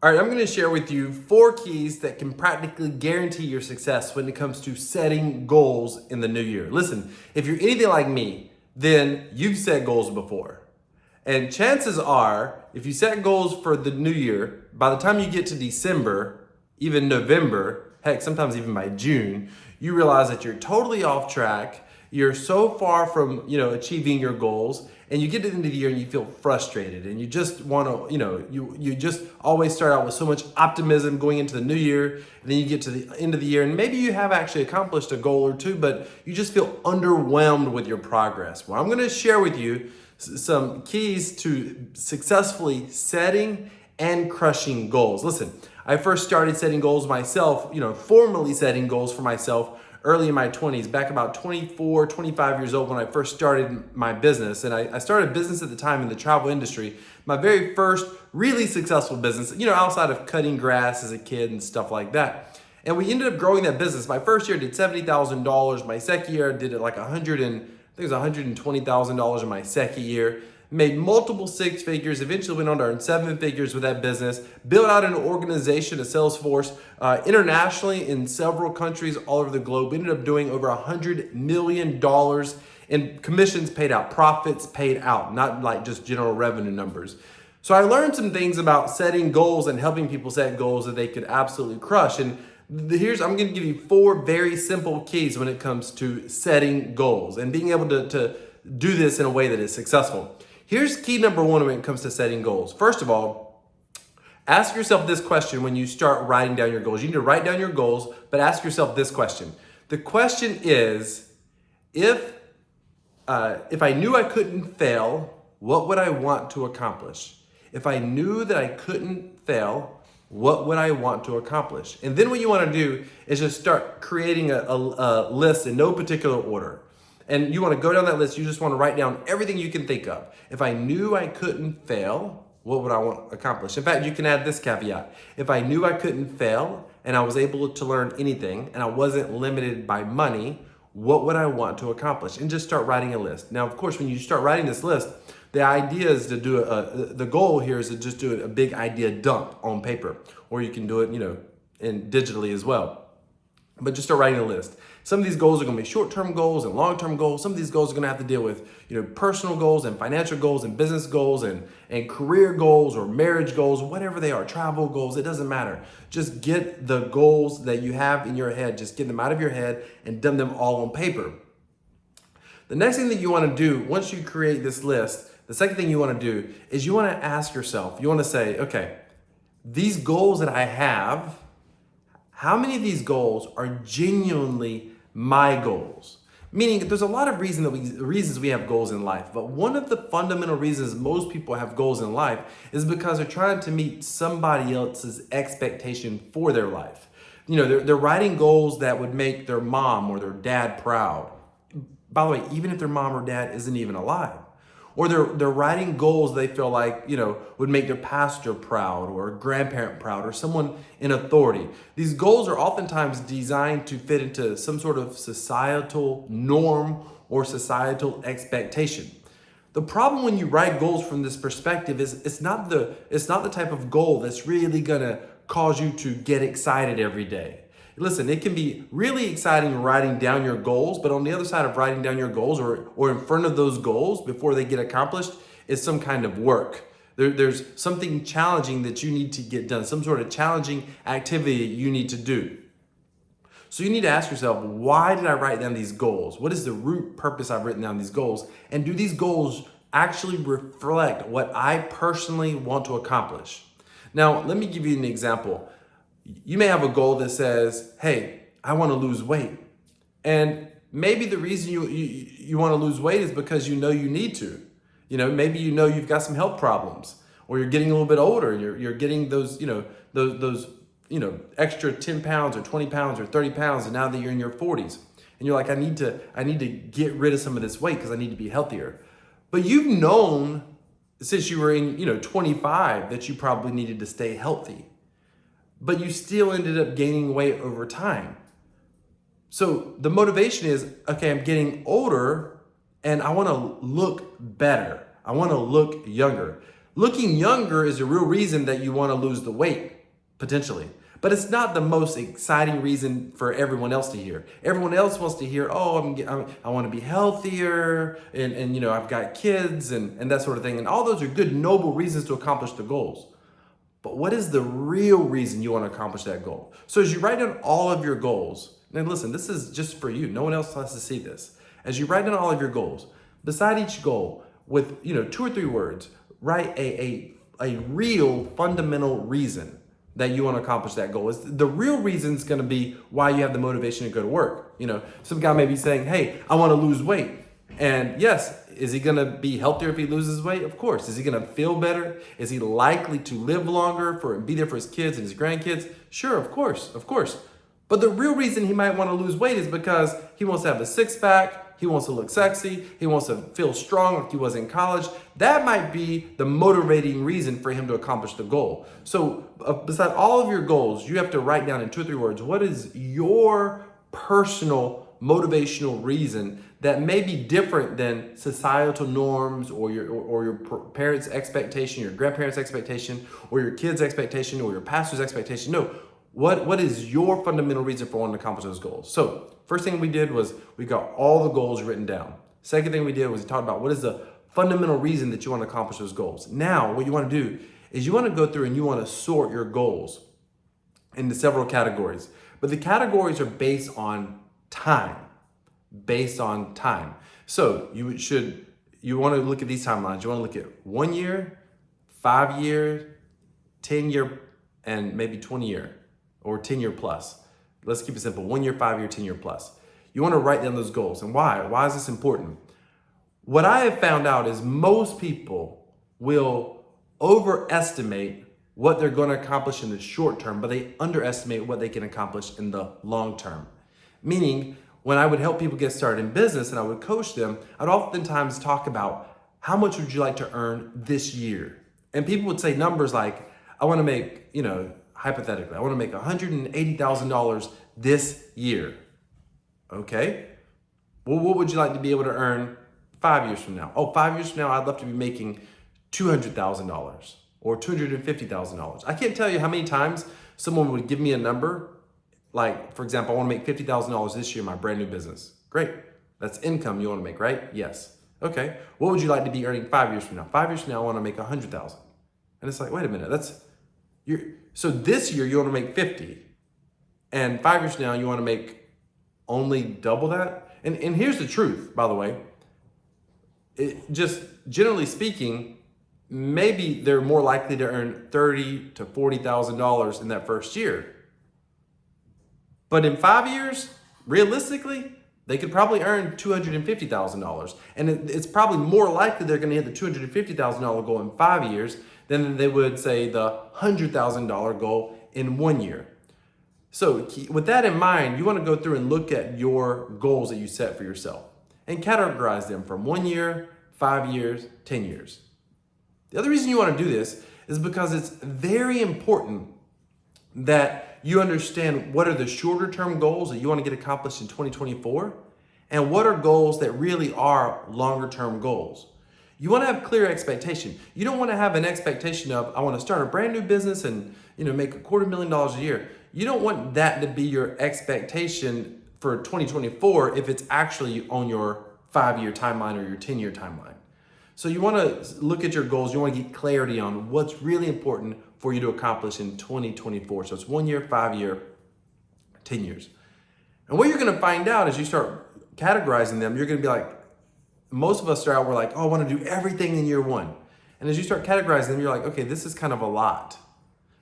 All right, I'm going to share with you 4 keys that can practically guarantee your success when it comes to setting goals in the new year. Listen, if you're anything like me, then you've set goals before. And chances are, if you set goals for the new year, by the time you get to December, even November, heck, sometimes even by June, you realize that you're totally off track. You're so far from, achieving your goals, and you get to the end of the year and you feel frustrated, and you just want to, you just always start out with so much optimism going into the new year, and then you get to the end of the year and maybe you have actually accomplished a goal or two, but you just feel underwhelmed with your progress. Well, I'm going to share with you some keys to successfully setting and crushing goals. Listen, I first started setting goals myself, formally setting goals for myself early in my 20s, back about 24, 25 years old when I first started my business. And I started a business at the time in the travel industry, my very first really successful business, outside of cutting grass as a kid and stuff like that. And we ended up growing that business. My first year did $70,000. My second year did it like $120,000 in my second year. Made multiple 6 figures, eventually went on to earn 7 figures with that business, built out an organization, a sales force, internationally in several countries all over the globe. We ended up doing over $100 million in commissions paid out, profits paid out, not like just general revenue numbers. So I learned some things about setting goals and helping people set goals that they could absolutely crush. And I'm going to give you 4 very simple keys when it comes to setting goals and being able to do this in a way that is successful. Here's key number 1 when it comes to setting goals. First of all, ask yourself this question when you start writing down your goals. You need to write down your goals, but ask yourself this question. The question is, if I knew I couldn't fail, what would I want to accomplish? If I knew that I couldn't fail, what would I want to accomplish? And then what you want to do is just start creating a list in no particular order. And you want to go down that list. You just want to write down everything you can think of. If I knew I couldn't fail, what would I want to accomplish? In fact, you can add this caveat. If I knew I couldn't fail and I was able to learn anything and I wasn't limited by money, what would I want to accomplish? And just start writing a list. Now, of course, when you start writing this list, the idea is to do the goal here is to just do a big idea dump on paper, or you can do it, digitally as well. But just start writing a list. Some of these goals are going to be short-term goals and long-term goals. Some of these goals are going to have to deal with, personal goals and financial goals and business goals and career goals or marriage goals, whatever they are, travel goals. It doesn't matter. Just get the goals that you have in your head. Just get them out of your head and dump them all on paper. The next thing that you want to do once you create this list, the second thing you want to do is you want to ask yourself, you want to say, okay, these goals that I have, how many of these goals are genuinely my goals? Meaning there's a lot of reasons we have goals in life, but one of the fundamental reasons most people have goals in life is because they're trying to meet somebody else's expectation for their life. They're writing goals that would make their mom or their dad proud. By the way, even if their mom or dad isn't even alive. Or they're writing goals they feel like, would make their pastor proud or a grandparent proud or someone in authority. These goals are oftentimes designed to fit into some sort of societal norm or societal expectation. The problem when you write goals from this perspective is it's not the type of goal that's really gonna cause you to get excited every day. Listen, it can be really exciting writing down your goals, but on the other side of writing down your goals or in front of those goals before they get accomplished is some kind of work. There's something challenging that you need to get done, some sort of challenging activity you need to do. So you need to ask yourself, why did I write down these goals? What is the root purpose I've written down these goals? And do these goals actually reflect what I personally want to accomplish? Now, let me give you an example. You may have a goal that says, hey, I want to lose weight. And maybe the reason you want to lose weight is because you need to. Maybe you've got some health problems, or you're getting a little bit older and you're getting those extra 10 pounds or 20 pounds or 30 pounds, and now that you're in your 40s and you're like, I need to get rid of some of this weight because I need to be healthier. But you've known since you were in 25 that you probably needed to stay healthy. But you still ended up gaining weight over time. So the motivation is, okay, I'm getting older and I want to look better. I want to look younger. Looking younger is a real reason that you want to lose the weight, potentially. But it's not the most exciting reason for everyone else to hear. Everyone else wants to hear, oh, I want to be healthier, and I've got kids and that sort of thing. And all those are good, noble reasons to accomplish the goals. But what is the real reason you want to accomplish that goal? So as you write down all of your goals, and listen, this is just for you. No one else has to see this. As you write down all of your goals, beside each goal, with 2 or 3 words, write a real fundamental reason that you want to accomplish that goal. The real reason is going to be why you have the motivation to go to work. Some guy may be saying, hey, I want to lose weight. And yes, is he going to be healthier if he loses weight? Of course. Is he going to feel better? Is he likely to live longer and be there for his kids and his grandkids? Sure, of course. But the real reason he might want to lose weight is because he wants to have a six-pack, he wants to look sexy, he wants to feel strong like he was in college. That might be the motivating reason for him to accomplish the goal. So beside all of your goals, you have to write down in 2 or 3 words, what is your personal motivational reason that may be different than societal norms or your parents' expectation, your grandparents' expectation, or your kids' expectation, or your pastor's expectation. No, what is your fundamental reason for wanting to accomplish those goals? So first thing we did was we got all the goals written down. Second thing we did was we talked about what is the fundamental reason that you want to accomplish those goals. Now, what you want to do is you want to go through and you want to sort your goals into several categories. But the categories are based on time. So you want to look at these timelines. You want to look at 1 year, 5 year, 10 year, and maybe 20 year or 10 year plus. Let's keep it simple. 1 year, 5 year, 10 year plus. You want to write down those goals. And why? Why is this important? What I have found out is most people will overestimate what they're going to accomplish in the short term, but they underestimate what they can accomplish in the long term. Meaning, when I would help people get started in business and I would coach them, I'd oftentimes talk about how much would you like to earn this year? And people would say numbers like, I want to make, hypothetically, I want to make $180,000 this year. Okay. Well, what would you like to be able to earn 5 years from now? Oh, 5 years from now, I'd love to be making $200,000 or $250,000. I can't tell you how many times someone would give me a number. Like, for example, I want to make $50,000 this year in my brand new business. Great. That's income you want to make, right? Yes. Okay. What would you like to be earning 5 years from now? 5 years from now, I want to make 100,000. And it's like, wait a minute, so this year you want to make 50, and 5 years from now you want to make only double that. And here's the truth, by the way. Just generally speaking, maybe they're more likely to earn $30,000 to $40,000 in that first year. But in 5 years, realistically, they could probably earn $250,000. And it's probably more likely they're going to hit the $250,000 goal in 5 years than they would say the $100,000 goal in 1 year. So with that in mind, you want to go through and look at your goals that you set for yourself and categorize them from 1 year, 5 years, 10 years. The other reason you want to do this is because it's very important that you understand what are the shorter term goals that you want to get accomplished in 2024 and what are goals that really are longer term goals. You want to have clear expectation. You don't want to have an expectation of, I want to start a brand new business and make $250,000 a year. You don't want that to be your expectation for 2024 if it's actually on your 5-year timeline or your 10-year timeline. So you want to look at your goals. You want to get clarity on what's really important for you to accomplish in 2024. So it's 1 year, 5 year, 10 years. And what you're going to find out as you start categorizing them, you're going to be like, most of us start out, we're like, oh, I want to do everything in year 1. And as you start categorizing them, you're like, okay, this is kind of a lot.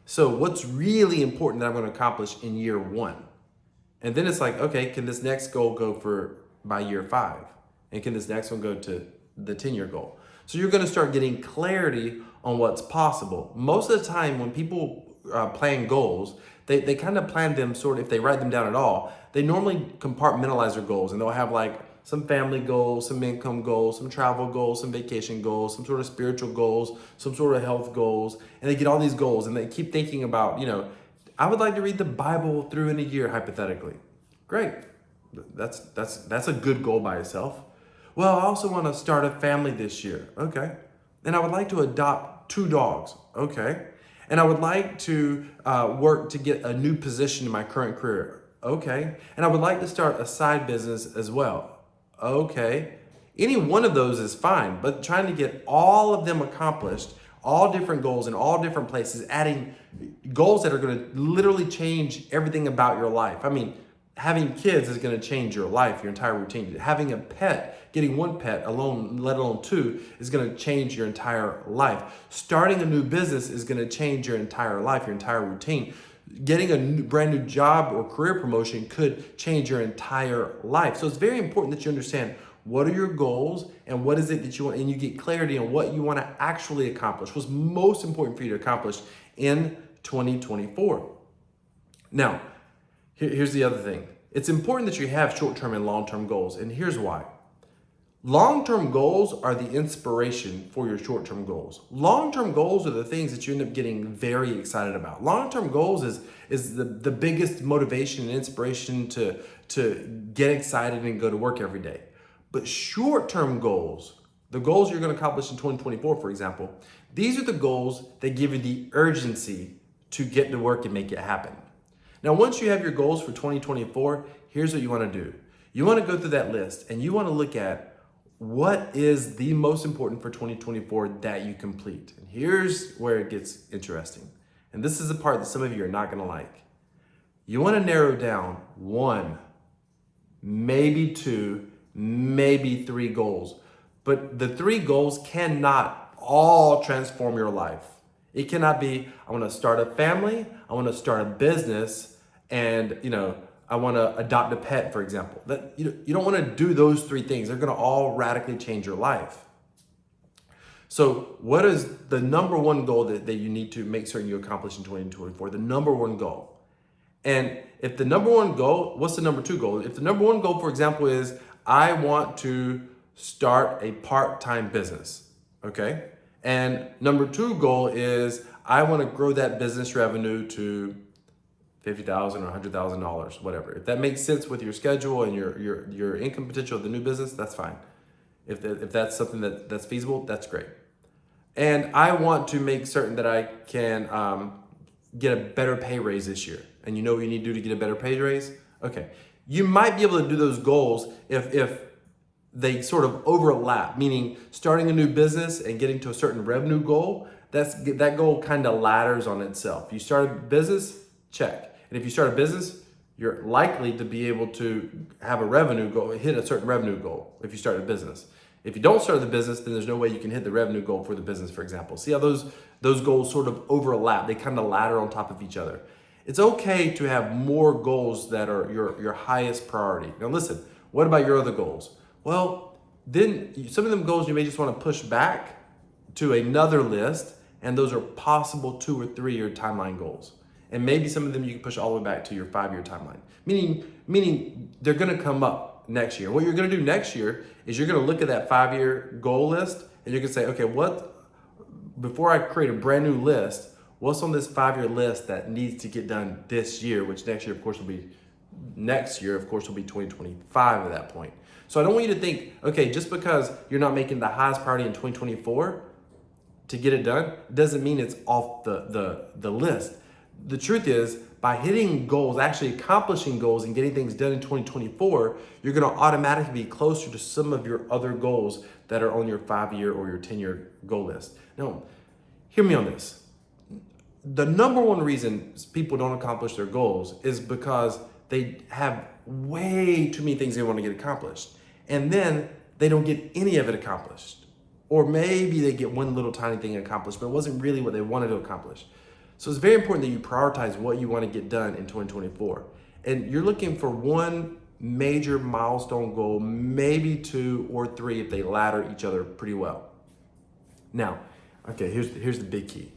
So what's really important that I'm going to accomplish in year 1? And then it's like, okay, can this next goal go by year 5? And can this next one go to the 10-year goal? So you're going to start getting clarity on what's possible. Most of the time when people plan goals, they kind of plan them sort of, if they write them down at all, they normally compartmentalize their goals, and they'll have like some family goals, some income goals, some travel goals, some vacation goals, some sort of spiritual goals, some sort of health goals, and they get all these goals and they keep thinking about, I would like to read the Bible through in a year, hypothetically. Great. That's a good goal by itself. Well, I also want to start a family this year. Okay. And I would like to adopt 2 dogs. Okay. And I would like to work to get a new position in my current career. Okay. And I would like to start a side business as well. Okay. Any one of those is fine, but trying to get all of them accomplished, all different goals in all different places, adding goals that are going to literally change everything about your life. I mean, having kids is going to change your life, your entire routine. Having a pet, getting one pet alone, let alone 2, is going to change your entire life. Starting a new business is going to change your entire life, your entire routine. Getting a brand new job or career promotion could change your entire life. So it's very important that you understand what are your goals and what is it that you want, and you get clarity on what you want to actually accomplish. What's most important for you to accomplish in 2024. Now, here's the other thing. It's important that you have short-term and long-term goals, and here's why. Long-term goals are the inspiration for your short-term goals. Long-term goals are the things that you end up getting very excited about. Long-term goals is the biggest motivation and inspiration to get excited and go to work every day. But short-term goals, the goals you're going to accomplish in 2024, for example, these are the goals that give you the urgency to get to work and make it happen. Now, once you have your goals for 2024, here's what you want to do. You want to go through that list and you want to look at what is the most important for 2024 that you complete. And here's where it gets interesting. And this is the part that some of you are not going to like. You want to narrow down 1, maybe 2, maybe 3 goals. But the 3 goals cannot all transform your life. It cannot be, I want to start a family, I want to start a business, and I want to adopt a pet, for example. That you don't want to do those 3 things. They're going to all radically change your life. So what is the number 1 goal that you need to make certain you accomplish in 2024? The number 1 goal. And if the number 1 goal, what's the number 2 goal? If the number 1 goal, for example, is I want to start a part-time business, okay? And number 2 goal is I want to grow that business revenue to $50,000 or $100,000, whatever. If that makes sense with your schedule and your income potential of the new business, that's fine. If that's something that's feasible, that's great. And I want to make certain that I can get a better pay raise this year. And you know what you need to do to get a better pay raise? Okay. You might be able to do those goals if they sort of overlap, meaning starting a new business and getting to a certain revenue goal, that goal kind of ladders on itself. You start a business, check. And if you start a business, you're likely to be able to have a revenue goal, hit a certain revenue goal if you start a business. If you don't start the business, then there's no way you can hit the revenue goal for the business, for example. See how those goals sort of overlap? They kind of ladder on top of each other. It's okay to have more goals that are your highest priority. Now listen, what about your other goals? Well, then some of them goals you may just want to push back to another list, and those are possible 2 or 3 year timeline goals. And maybe some of them you can push all the way back to your 5-year timeline. Meaning they're going to come up next year. What you're going to do next year is you're going to look at that 5-year goal list and you're going to say, okay, before I create a brand new list, what's on this 5-year list that needs to get done this year, which next year, of course, will be 2025 at that point. So I don't want you to think, okay, just because you're not making the highest priority in 2024 to get it done, doesn't mean it's off the list. The truth is, by hitting goals, actually accomplishing goals and getting things done in 2024, you're going to automatically be closer to some of your other goals that are on your 5-year or your 10-year goal list. Now, hear me on this. The number 1 reason people don't accomplish their goals is because they have way too many things they want to get accomplished. And then they don't get any of it accomplished. Or maybe they get one little tiny thing accomplished, but it wasn't really what they wanted to accomplish. So it's very important that you prioritize what you want to get done in 2024. And you're looking for 1 major milestone goal, maybe 2 or 3 if they ladder each other pretty well. Now, okay, here's the big key.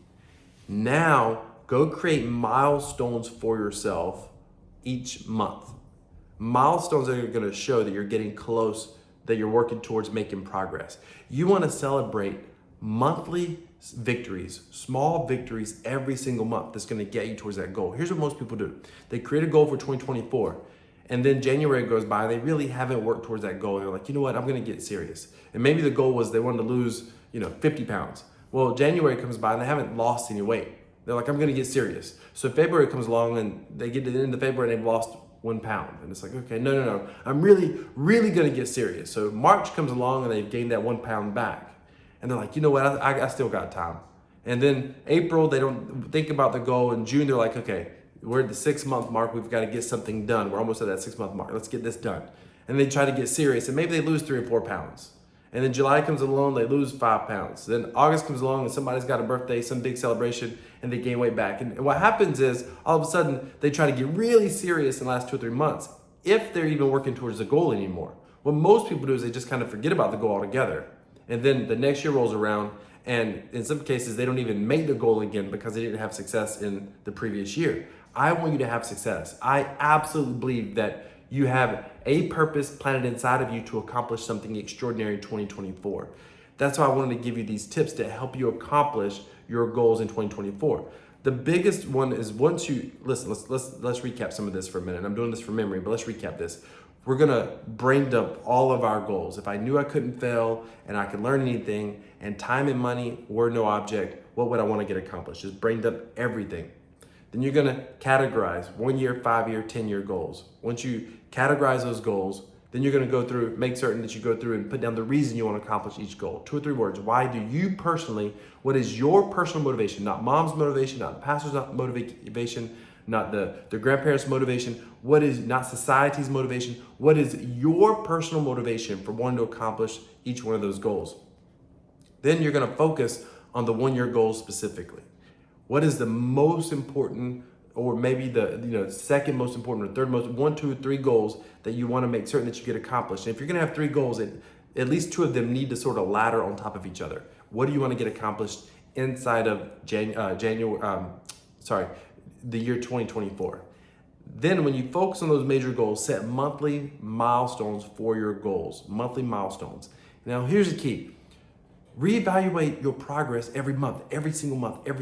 Now, go create milestones for yourself each month. Milestones that are going to show that you're getting close, that you're working towards making progress. You want to celebrate monthly victories, small victories every single month that's going to get you towards that goal. Here's what most people do. They create a goal for 2024 and then January goes by and they really haven't worked towards that goal. They're like, you know what, I'm going to get serious. And maybe the goal was they wanted to lose, 50 pounds. Well, January comes by and they haven't lost any weight. They're like, I'm gonna get serious. So February comes along and they get to the end of February and they've lost 1 pound. And it's like, okay, no. I'm really gonna get serious. So March comes along and they've gained that 1 pound back. And they're like, you know what, I still got time. And then April, they don't think about the goal. In June, they're like, okay, we're at the 6-month mark. We've got to get something done. We're almost at that 6-month mark. Let's get this done. And they try to get serious and maybe they lose 3 or 4 pounds. And then July comes along, they lose 5 pounds. Then August comes along and somebody's got a birthday, some big celebration, and they gain weight back. And what happens is all of a sudden they try to get really serious in the last 2 or 3 months, if they're even working towards the goal anymore. What most people do is they just kind of forget about the goal altogether. And then the next year rolls around, and in some cases they don't even make the goal again because they didn't have success in the previous year. I want you to have success. I absolutely believe that you have a purpose planted inside of you to accomplish something extraordinary in 2024. That's why I wanted to give you these tips to help you accomplish your goals in 2024. The biggest one is once you listen. Let's recap some of this for a minute. I'm doing this from memory, but let's recap this. We're gonna brain dump all of our goals. If I knew I couldn't fail and I could learn anything, and time and money were no object, what would I want to get accomplished? Just brain dump everything. Then you're gonna categorize 1 year, 5 year, 10-year goals. Once you categorize those goals, then you're gonna go through, make certain that you go through and put down the reason you wanna accomplish each goal. 2 or 3 words. Why do you personally, what is your personal motivation? Not mom's motivation, not the pastor's motivation, not the grandparents' motivation. What is not society's motivation? What is your personal motivation for wanting to accomplish each one of those goals? Then you're gonna focus on the 1 year goal specifically. What is the most important, or maybe the second most important or third most, 1, 2, 3 goals that you want to make certain that you get accomplished? And if you're going to have 3 goals, at least 2 of them need to sort of ladder on top of each other. What do you want to get accomplished inside of the year 2024? Then when you focus on those major goals, set monthly milestones for your goals, monthly milestones. Now here's the key. Reevaluate your progress every month, every single month. The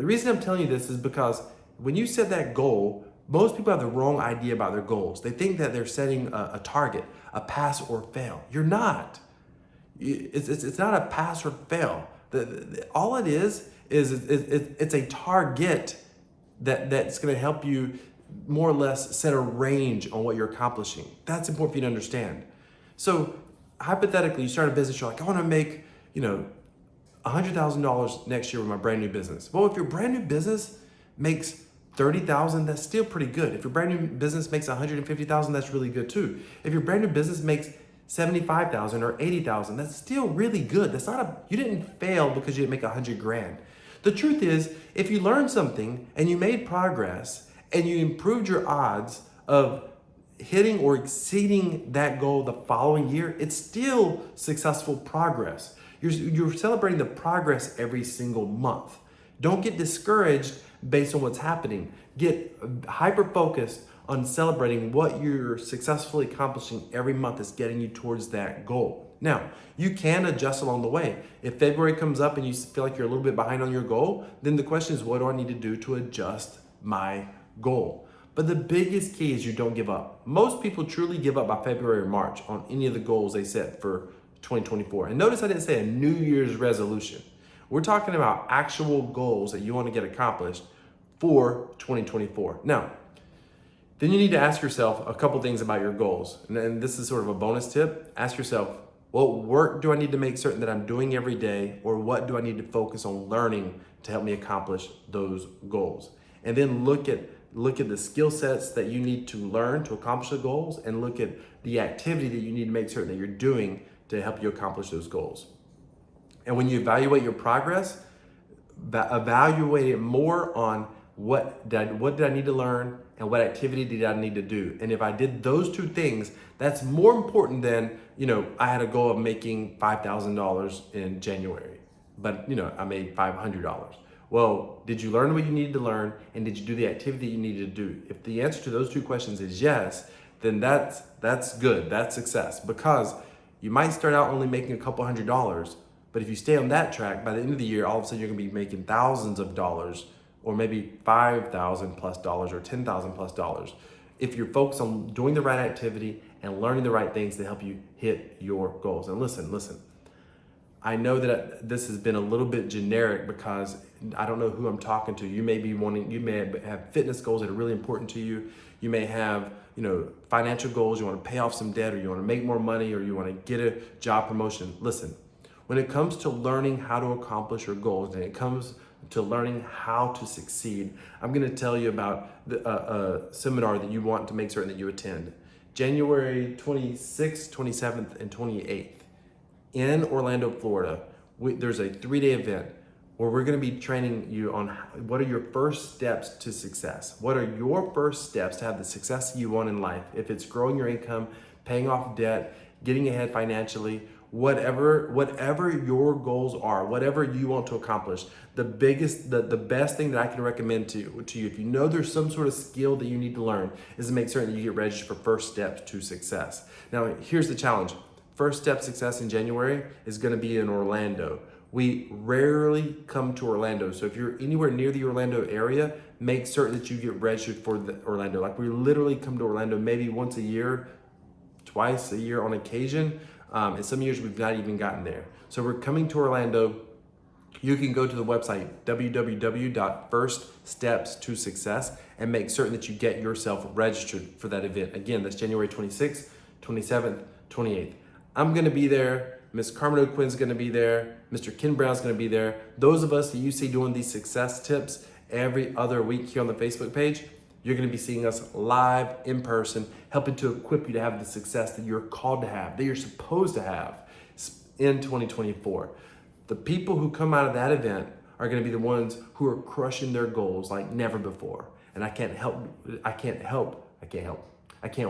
reason I'm telling you this is because when you set that goal, most people have the wrong idea about their goals. They think that they're setting a target, a pass or fail. You're not. It's not a pass or fail. All it is it's a target that's going to help you more or less set a range on what you're accomplishing. That's important for you to understand. So hypothetically, you start a business, you're like, I want to make, $100,000 next year with my brand new business. Well, if your brand new business makes $30,000, that's still pretty good. If your brand new business makes $150,000, that's really good too. If your brand new business makes $75,000 or $80,000, that's still really good. You didn't fail because you didn't make $100,000. The truth is, if you learned something and you made progress and you improved your odds of hitting or exceeding that goal the following year, it's still successful progress. You're celebrating the progress every single month. Don't get discouraged based on what's happening. Get hyper-focused on celebrating what you're successfully accomplishing every month is getting you towards that goal. Now, you can adjust along the way. If February comes up and you feel like you're a little bit behind on your goal, then the question is, what do I need to do to adjust my goal? But the biggest key is you don't give up. Most people truly give up by February or March on any of the goals they set for 2024. And notice I didn't say a New Year's resolution. We're talking about actual goals that you want to get accomplished for 2024. Now, then you need to ask yourself a couple things about your goals. And this is sort of a bonus tip. Ask yourself, what work do I need to make certain that I'm doing every day? Or what do I need to focus on learning to help me accomplish those goals? And then look at the skill sets that you need to learn to accomplish the goals, and look at the activity that you need to make certain that you're doing to help you accomplish those goals. And when you evaluate your progress, evaluate it more on what did I need to learn and what activity did I need to do. And if I did those 2 things, that's more important than, I had a goal of making $5,000 in January, but I made $500. Well, did you learn what you needed to learn, and did you do the activity you needed to do? If the answer to those 2 questions is yes, then that's good, that's success, because you might start out only making a couple $100s, but if you stay on that track, by the end of the year, all of a sudden you're gonna be making thousands of dollars, or maybe $5,000 plus or $10,000 plus, if you're focused on doing the right activity and learning the right things to help you hit your goals. And listen, I know that this has been a little bit generic because I don't know who I'm talking to. You may have fitness goals that are really important to you. You may have, financial goals. You want to pay off some debt, or you want to make more money, or you want to get a job promotion. Listen, when it comes to learning how to accomplish your goals, and it comes to learning how to succeed, I'm going to tell you about a seminar that you want to make certain that you attend. January 26th, 27th, and 28th in Orlando, Florida. There's a 3-day event where we're going to be training you on what are your first steps to success. What are your first steps to have the success you want in life? If it's growing your income, paying off debt, getting ahead financially, whatever your goals are, whatever you want to accomplish, the best thing that I can recommend to you, if you know there's some sort of skill that you need to learn, is to make certain that you get registered for First Steps to Success. Now, here's the challenge. First Step Success in January is going to be in Orlando. We rarely come to Orlando. So if you're anywhere near the Orlando area, make certain that you get registered for Orlando. Like, we literally come to Orlando maybe once a year, twice a year on occasion. And some years we've not even gotten there. So we're coming to Orlando. You can go to the website, www.firststepstosuccess, and make certain that you get yourself registered for that event. Again, that's January 26th, 27th, 28th. I'm gonna be there. Miss Carmen O'Quinn's gonna be there. Mr. Ken Brown's gonna be there. Those of us that you see doing these success tips every other week here on the Facebook page, you're gonna be seeing us live in person, helping to equip you to have the success that you're called to have, that you're supposed to have in 2024. The people who come out of that event are gonna be the ones who are crushing their goals like never before. And I can't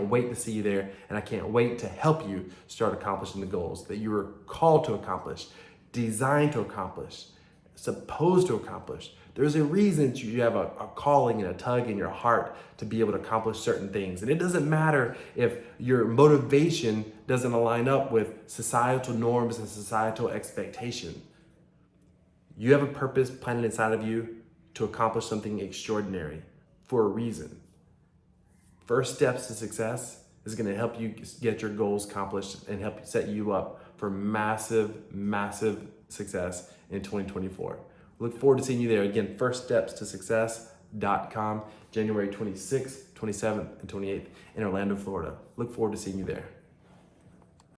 wait to see you there, and I can't wait to help you start accomplishing the goals that you were called to accomplish, designed to accomplish, supposed to accomplish. There's a reason that you have a calling and a tug in your heart to be able to accomplish certain things. And it doesn't matter if your motivation doesn't align up with societal norms and societal expectation. You have a purpose planted inside of you to accomplish something extraordinary for a reason. First Steps to Success is going to help you get your goals accomplished and help set you up for massive, massive success in 2024. Look forward to seeing you there. Again, firststepstosuccess.com, January 26th, 27th, and 28th in Orlando, Florida. Look forward to seeing you there.